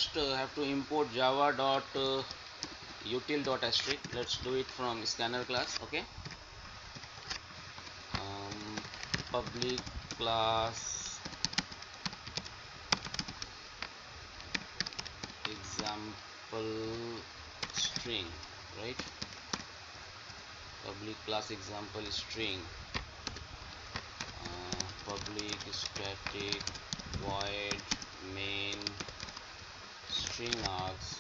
first have to import java.util.asterisk. Let's do it from scanner class. Okay, public class example string, right? Public class example string, public static void main string args,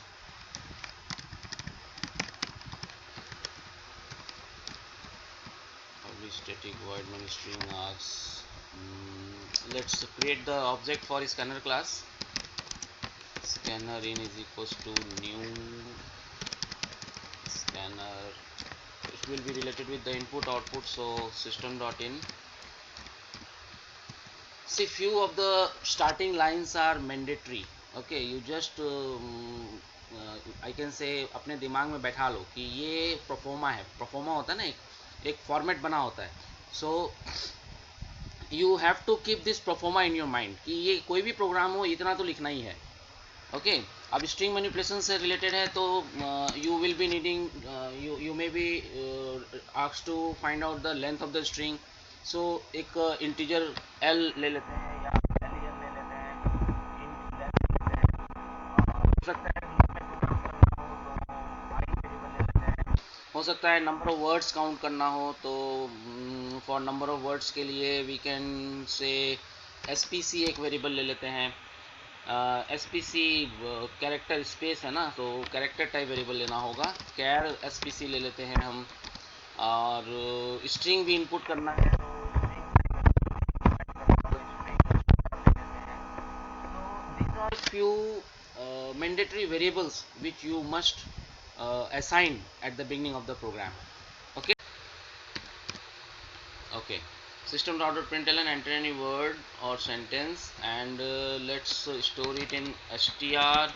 public static void main string args. Let's create the object for scanner class. Scanner in is equals to new scanner. It will be related with the input output, so system.in. See, few of the starting lines are mandatory. Okay, you just I can say अपने दिमाग में बैठा लो कि ये proforma है. Proforma होता है ना, एक फॉर्मेट बना होता है. So you have to keep this proforma in your mind कि ये कोई भी प्रोग्राम हो इतना तो लिखना ही है. ओके, अब स्ट्रिंग मैनिपुलेशन से रिलेटेड है तो you will be needing, you may be asked to find out the length of the string. So एक इंटीजर एल ले लेते हैं या एलियन ले लेते हैं, int लेंथ लेते हैं. हो सकता है ग्रुप में प्रोग्राम करना हो तो आई वेरिएबल ले लेते हैं. हो सकता है नंबर ऑफ वर्ड्स काउंट करना हो तो फॉर नंबर ऑफ वर्ड्स के लिए वी कैन से एसपीसी एक वेरिएबल ले लेते हैं. एसपीसी कैरेक्टर स्पेस है ना, तो कैरेक्टर टाइप वेरिएबल लेना होगा. कैर एसपीसी ले लेते हैं हम. और स्ट्रिंग भी इनपुट करना है तो these are few mandatory variables which you must assign at the beginning of the program. Okay. Okay, system.out.println, enter any word or sentence and let's store it in str.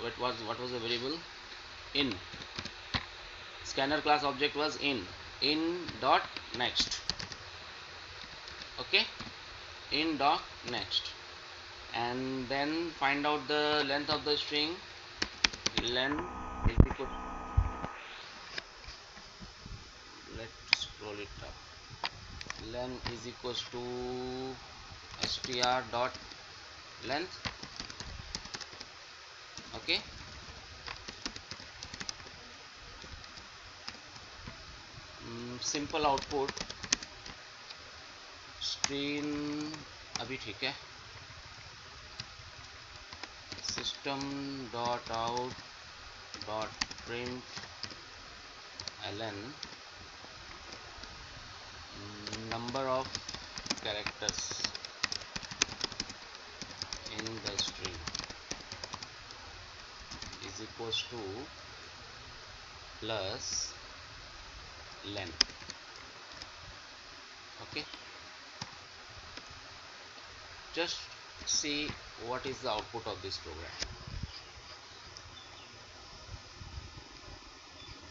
What was the variable? In. Scanner class object was in dot next. Okay, in dot next, and then find out the length of the string. Length is equal, let's scroll it up. Length is equals to str dot length. Okay, simple output string अभी ठीक है. system dot out dot print ln number of characters in the string is equals to plus length. Okay, just see what is the output of this program.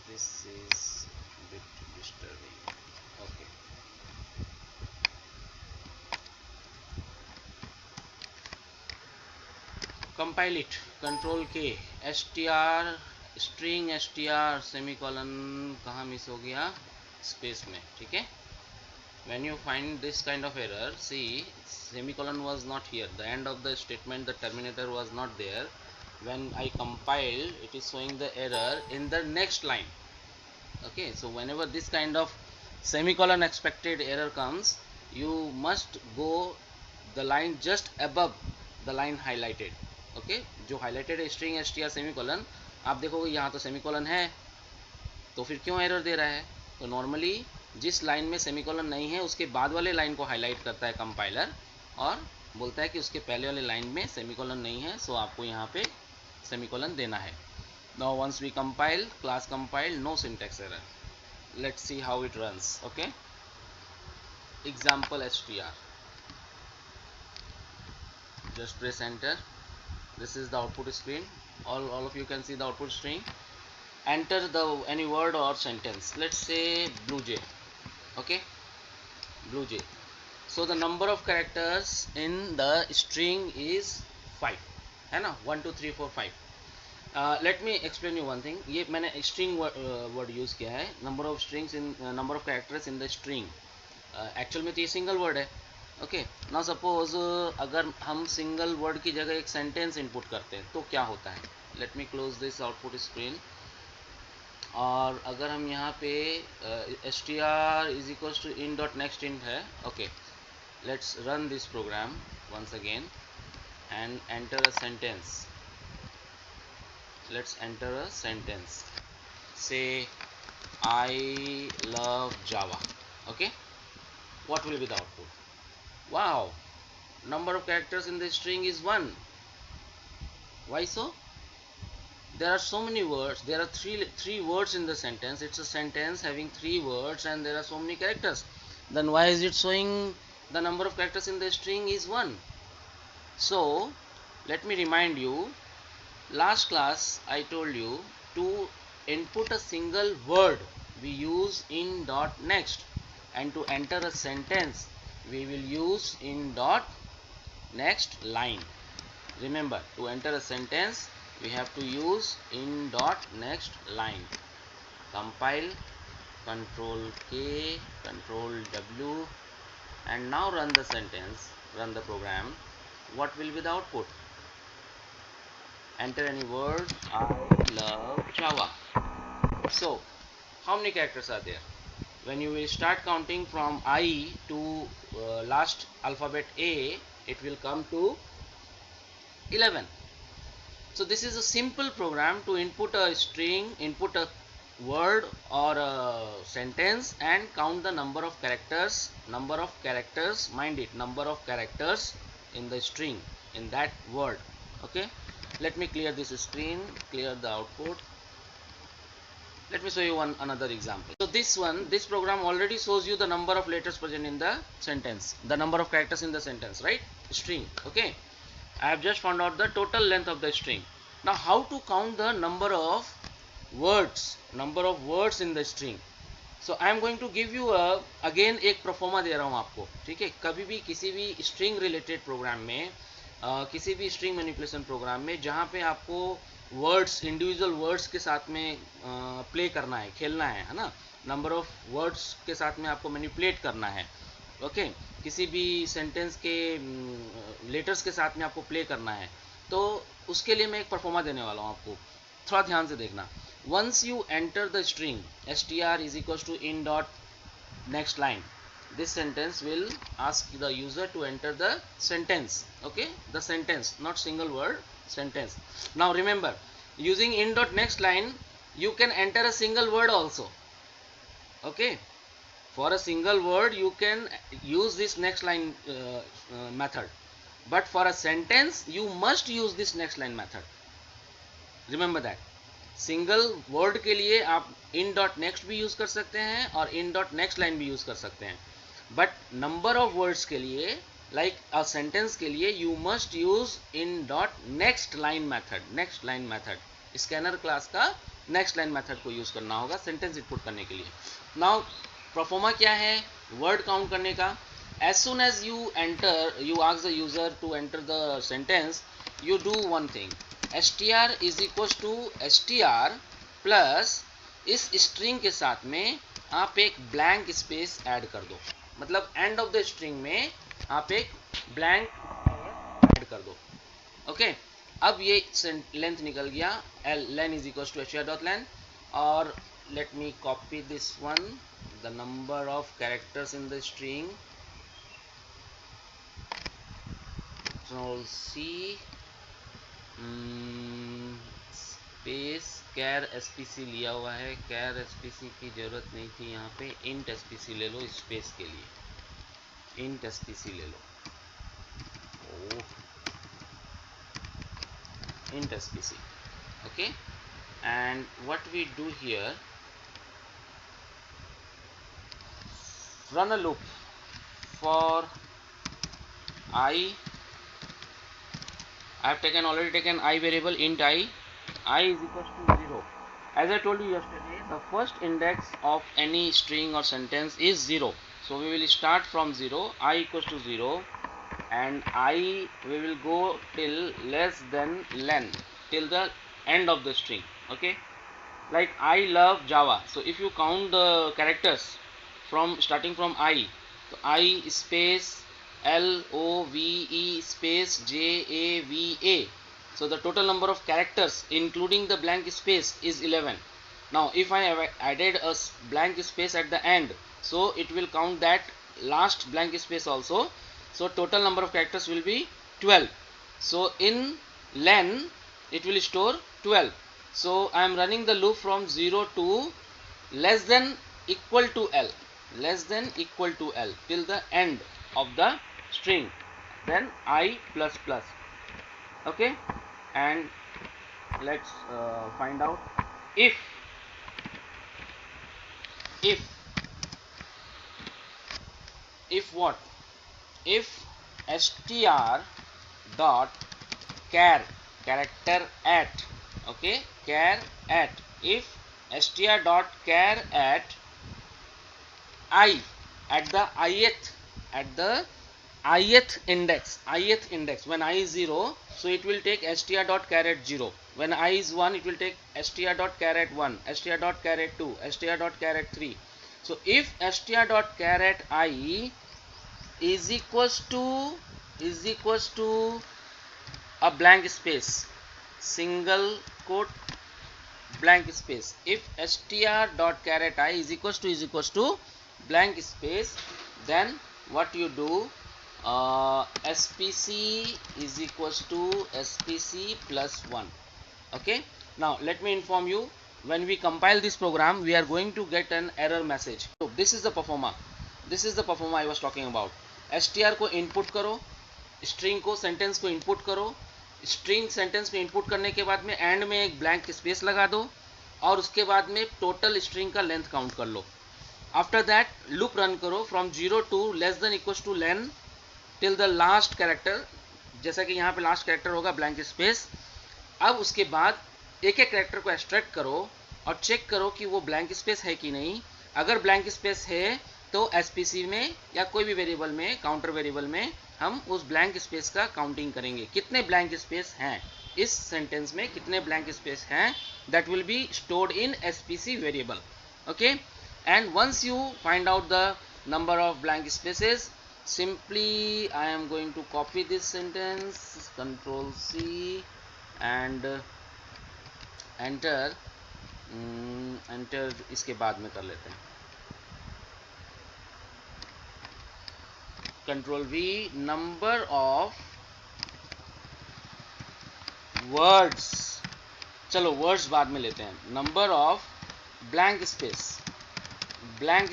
This is a bit disturbing. Okay, compile it. Control K. str string str semicolon कहाँ miss हो गया? Space में. ठीक है. When you find this kind of error, see, semicolon was not here, the end of the statement, the terminator was not there. When I compile, it is showing the error in the next line. Okay, so whenever this kind of semicolon expected error comes, you must go the line just above the line highlighted. Okay, जो highlighted है string str semicolon, आप देखोगे यहाँ तो semicolon है, तो फिर क्यों error दे रहा है? तो नॉर्मली जिस लाइन में सेमीकोलन नहीं है उसके बाद वाले लाइन को हाईलाइट करता है कंपाइलर और बोलता है कि उसके पहले वाले लाइन में सेमीकोलन नहीं है, सो आपको यहाँ पे सेमीकोलन देना है. Now once we compile, class compile, no syntax error. Let's see how it runs. Okay, example str, just press enter. This is the output screen. All of you can see the output string. Enter the any word or sentence. Let's say blue jay. Okay, blue jay. So the number of characters in the string is 5. है ना, 1 2 3 4 5. Let me explain you one thing. ये मैंने string word use किया है. Number of strings in number of characters in the string. Actual में तो ये single word है. ओके, नाउ सपोज अगर हम सिंगल वर्ड की जगह एक सेंटेंस इनपुट करते हैं तो क्या होता है. Let me close this output screen. और अगर हम यहाँ पे str is equals to in dot next int है. Okay, let's run this program once again and enter a sentence. Let's enter a sentence. Say I love Java. Okay, what will be the output? Wow, number of characters in the string is 1. Why so? There are so many words. There are three words in the sentence. It's a sentence having 3 words and there are so many characters. Then why is it showing the number of characters in the string is 1? So let me remind you, last class I told you to input a single word we use in dot next, and to enter a sentence we will use in dot next line. Remember, to enter a sentence we have to use in dot next line. Compile, control K, control W, and now run the sentence, run the program. What will be the output? Enter any word. I love Java. So how many characters are there? When you will start counting from I to last alphabet A, it will come to 11. So this is a simple program to input a string, input a word or a sentence and count the number of characters. Mind it, number of characters in the string, in that word. Okay, let me clear this screen, clear the output. Let me show you another example. So this program already shows you the number of letters present in the sentence, the number of characters in the sentence, right? String. Okay, I have just found out the total length of the string. Now how to count the number of words in the string? So I am going to give you again एक proforma दे रहा हूँ आपको. ठीक है, कभी भी किसी भी स्ट्रिंग रिलेटेड प्रोग्राम में, किसी भी स्ट्रिंग मैनिपुलेशन प्रोग्राम में जहाँ पे आपको वर्ड्स, इंडिविजुअल वर्ड्स के साथ में प्ले करना है, खेलना है ना, नंबर ऑफ वर्ड्स के साथ में आपको मैनिपुलेट करना है. ओके, किसी भी सेंटेंस के लेटर्स के साथ में आपको प्ले करना है, तो उसके लिए मैं एक परफॉर्मा देने वाला हूँ आपको. थोड़ा ध्यान से देखना. Once you enter the string str is equals to in dot next line, this sentence will ask the user to enter the sentence. Okay, the sentence, not single word, sentence. Now remember, using in dot next line you can enter a single word also. Okay, for a single word you can use this next line method, but for a sentence you must use this next line method. Remember that. Single word के लिए आप इन dot next भी use कर सकते हैं और इन dot next line भी use कर सकते हैं, बट नंबर ऑफ वर्ड्स के लिए, लाइक अ सेंटेंस के लिए, you must use in dot next line method. Scanner class का नेक्स्ट लाइन मेथड को यूज करना होगा सेंटेंस इनपुट करने के लिए. नाउ परफॉर्मा क्या है? वर्ड काउंट करने का. As soon as you ask the user to enter the sentence, you do one thing. str is equal to str plus इस स्ट्रिंग के साथ में आप एक ब्लैंक स्पेस ऐड कर दो. मतलब एंड ऑफ द स्ट्रिंग में आप एक ब्लैंक ऐड कर दो. ओके, अब ये लेंथ निकल गया. len is equal to str dot len. और let me copy this one, the number of characters in the string. Control C space कैर एसपीसी लिया हुआ है. कैर एसपीसी की जरूरत नहीं थी यहाँ पे. इंट एसपीसी ले लो स्पेस के लिए. इंट एसपीसी ले लो. Int SPC. Okay, and what we do here, run a loop for I have already taken I variable int I is equals to 0. As I told you yesterday, the first index of any string or sentence is 0. So we will start from 0, I equals to 0, and I we will go till less than len, till the end of the string. Okay, like I love Java. So if you count the characters from starting from I, so I space LOVE space JAVA, so the total number of characters including the blank space is 11. Now if I have added a blank space at the end, so it will count that last blank space also, so total number of characters will be 12. So in len it will store 12. So I am running the loop from 0 to less than equal to L, less than equal to L till the end of the string, then I plus plus. Okay, and let's find out if if if what, if str dot char, character at, okay, char at, if str dot char at I, at the ith index, when I is 0, so it will take str dot char at 0. When I is 1, it will take str dot char at 1, str dot char at 2, str dot char at 3. So if str dot char at I is equals to a blank space, single quote blank space, if str dot char at I is equals to blank space, then what you do, spc is equals to spc plus 1. Okay, now let me inform you, when we compile this program we are going to get an error message. So this is the performer, I was talking about. str को input करो, string को, sentence को input करो, string sentence में input करने के बाद में एंड में एक ब्लैंक स्पेस लगा दो, और उसके बाद में टोटल स्ट्रिंग का लेंथ काउंट कर लो. आफ्टर दैट लूप रन करो from 0 to less than equals to len till the last character, जैसा कि यहाँ पे लास्ट कैरेक्टर होगा ब्लैंक स्पेस. अब उसके बाद एक एक कैरेक्टर को एक्सट्रैक्ट करो और चेक करो कि वो ब्लैंक स्पेस है कि नहीं. अगर ब्लैंक स्पेस है तो एसपीसी में या कोई भी वेरिएबल में, काउंटर वेरिएबल में, हम उस ब्लैंक स्पेस का काउंटिंग करेंगे. कितने ब्लैंक स्पेस हैं इस सेंटेंस में, कितने ब्लैंक स्पेस हैं, that will be stored in SPC variable. Okay, and once you find out the number of blank spaces, simply I am going to copy this sentence, control C and enter. Enter इसके बाद में कर लेते हैं, control V, number of words, चलो words बाद में लेते हैं, number of blank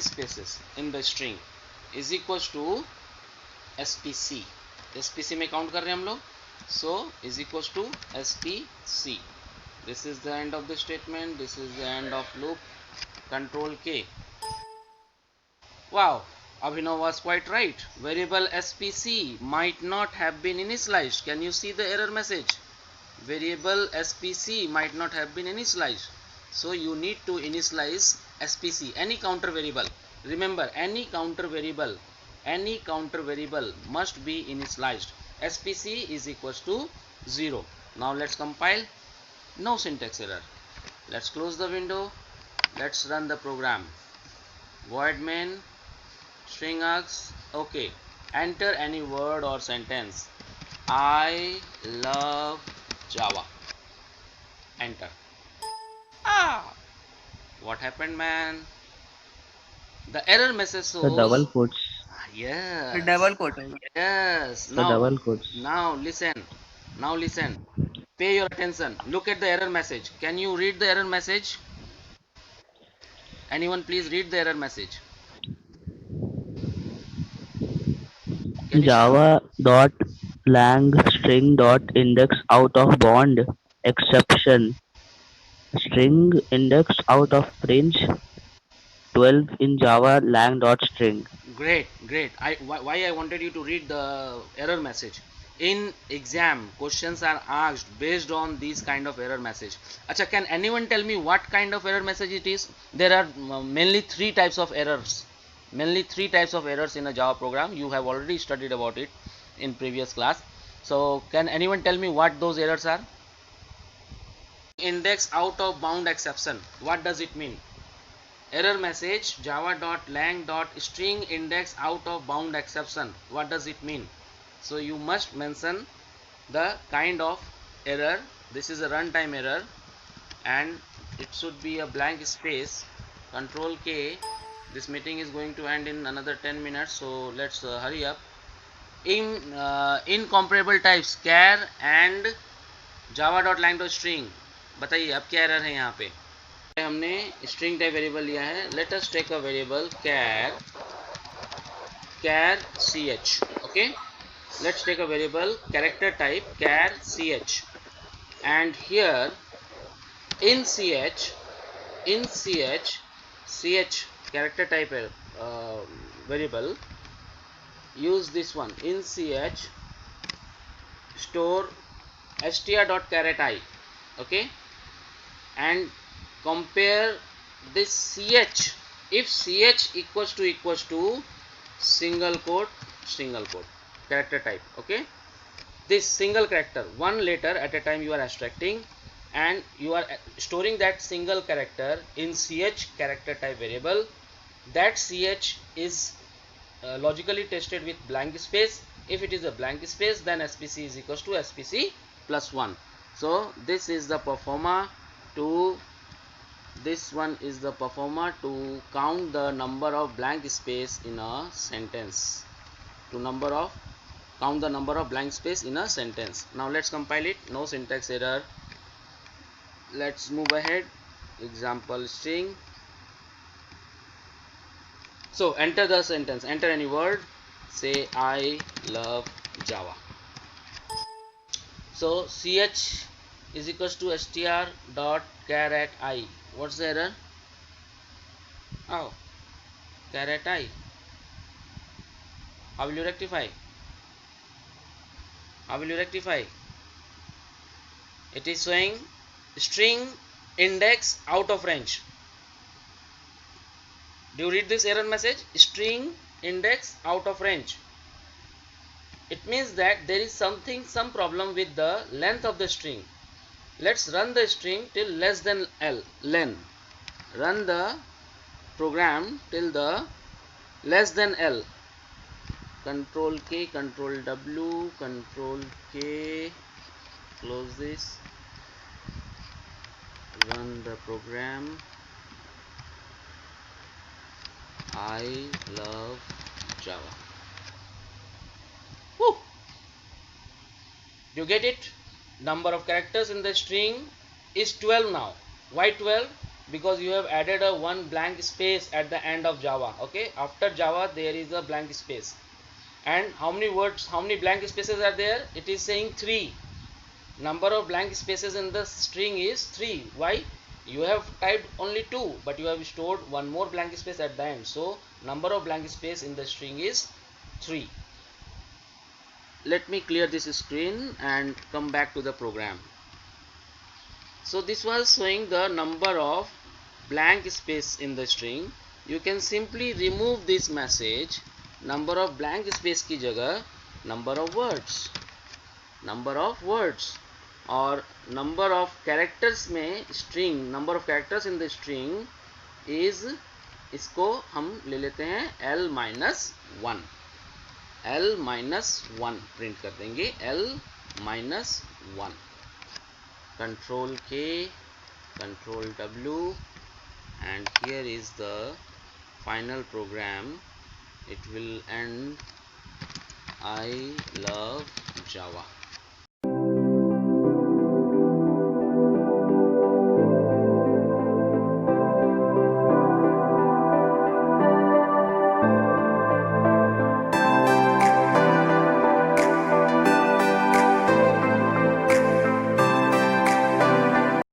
spaces in the string is equals to SPC. SPC में काउंट कर रहे हैं हम लोग, so is equals to SPC. This is the end of the statement, this is the end of loop, control K. Wow, Abhinav was quite right. Variable SPC might not have been initialized. Can you see the error message? Variable SPC might not have been initialized. So you need to initialize SPC, any counter variable. Remember, any counter variable must be initialized. SPC is equals to 0. Now let's compile. No syntax error. Let's close the window. Let's run the program. Void main string args. Okay, enter any word or sentence. I love Java. Enter. What happened, man? The error message shows The double quotes. yes, The double quote. yes. The double quotes. Now listen, pay your attention, look at the error message. Can you read the error message? Anyone please read the error message. Can you Java dot lang string dot index out of bond exception string indexed out of range 12 in Java lang dot string. Great. Why I wanted you to read the error message. In exam, questions are asked based on these kind of error message. Acha, can anyone tell me what kind of error message it is? There are mainly three types of errors. In a Java program. You have already studied about it. in previous class. So can anyone tell me what those errors are? Index out of bound exception, what does it mean? Error message java.lang.string index out of bound exception, what does it mean? So you must mention the kind of error. This is a runtime error and it should be a blank space. Control K. This meeting is going to end in another 10 minutes, so let's hurry up. Incomparable types char and java.lang.string, बताइए अब क्या error है यहाँ पे? हमने string type variable लिया है. Let us take a variable char ch. Okay, let's take a variable character type char ch, and here in ch character type variable, use this one. In ch store str.char I. Okay, and compare this ch. If ch equals to single quote character type. Okay, this single character, one letter at a time you are abstracting, and you are storing that single character in ch character type variable. That ch is logically tested with blank space. If it is a blank space, then spc is equals to spc plus 1. So this is the performer to count the number of blank space in a sentence, count the number of blank space in a sentence. Now let's compile it. No syntax error. Let's move ahead. Example string. So enter the sentence, enter any word, say I love Java. So ch is equals to str.char I. What's the error? Oh, char I. How will you rectify? It is showing string index out of range. Do you read this error message? String index out of range. It means that there is some problem with the length of the string. Let's run the string till less than len. Run the program till the less than L. Control K, Control W, Control K. Close this. Run the program. I love Java. Woo! You get it? Number of characters in the string is 12 now. Why 12? Because you have added a one blank space at the end of Java. Okay, after Java there is a blank space. And how many blank spaces are there? It is saying 3. Number of blank spaces in the string is 3. Why? You have typed only 2, but you have stored one more blank space at the end. So number of blank space in the string is 3. Let me clear this screen and come back to the program. So this was showing the number of blank space in the string. You can simply remove this message. Number of blank space की जगह number of words और number of characters में string, number of characters in the string is, इसको हम ले लेते हैं L-1. L-1 print कर देंगे. L-1. Control K, Control W, and here is the final program. It will end I love Java.